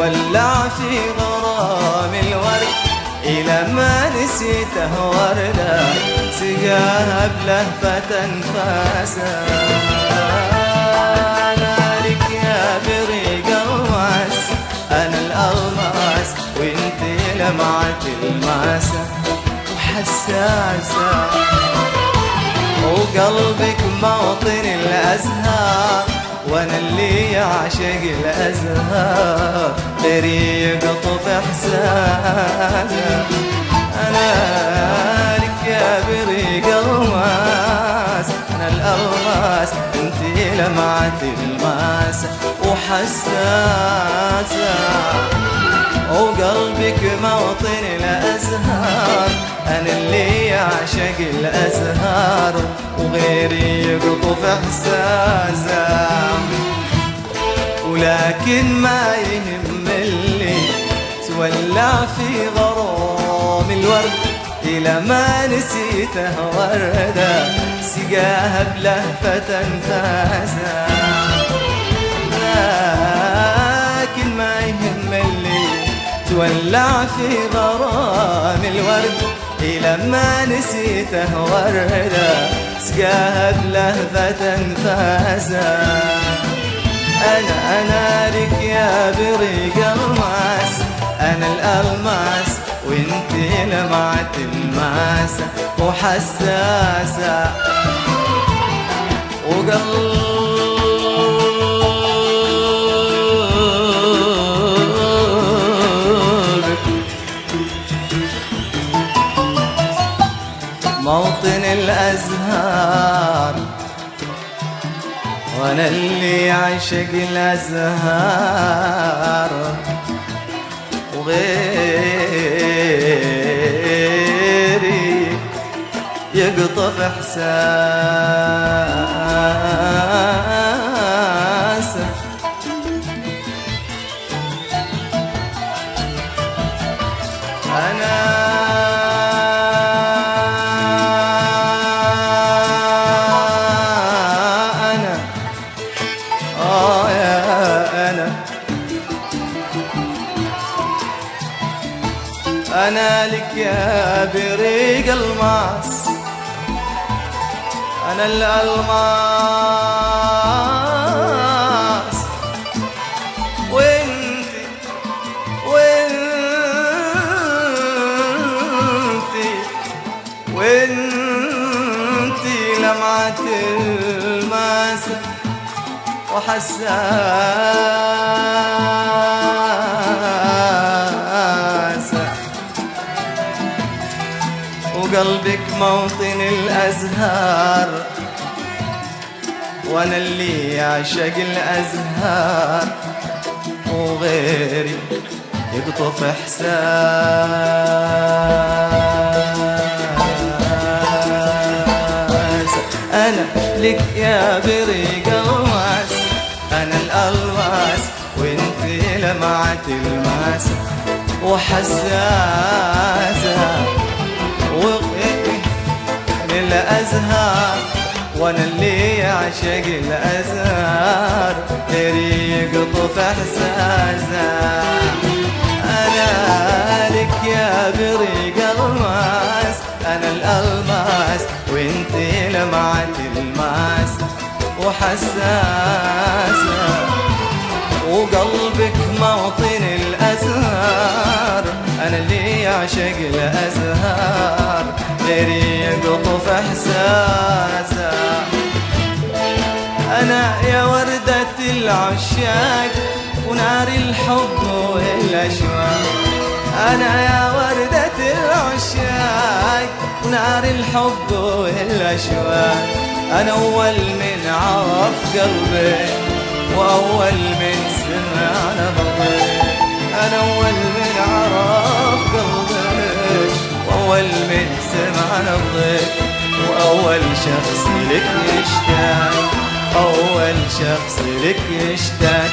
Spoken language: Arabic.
تولع في غرام الورد إلى ما نسيته وردة سقاها بلهفة أنفاسه. أنا لك يا بريق الماس، أنا الألماس وانت لمعة الماسة وحساسة، وقلبك موطن الأزهار وانا اللي يعشق الازهار غيري يقطف احساسه. انا لك يا بريق الماس، انا الالماس انت لمعة الماسة وحساسة، وقلبك موطن الازهار انا اللي يعشق الازهار وغيري يقطف احساسه. ولكن ما يهم اللي تولع في غرام الورد إلى ما نسيته وردة سقاها بلهفة أنفاسه. لكن ما يهم اللي تولع في غرام الورد إلى ما نسيته وردة سقاها بلهفة أنفاسه. أنا لك يا بريق الماس، أنا الألماس وانت لمعة الماسة وحساسة، وقلبك موطن الأزهار وانا اللي عاشق الازهار وغيري يقطف احساسه. أنا لك يا بريق الماس، أنا الألماس وانتي لمعة الماسة وحساسة، وقلبك موطن الأزهار وانا اللي يعشق الأزهار وغيري يقطف احساس. انا لك يا بريق الماس، انا الالماس وانت لمعة الماسة وحساسة، وغيري من الأزهار وانا اللي يعشق الأزهار غيري يقطف احساسه. انا لك يا بريق الماس، انا الألماس وانت لمعة الماسة وحساسة، وقلبك موطن الأزهار أنا اللي يعشق الأزهار غيري يقطف إحساسه. أنا يا وردة العشاق ونار الحب والأشواق، أنا يا وردة العشاق ونار الحب والأشواق، أنا أول من عرف قلبي وأول من سمع نبضي، أنا أول من عرف قلبي وأول من سمع نبضي، وأول شخص لك يشتاق، أول شخص لك يشتاق.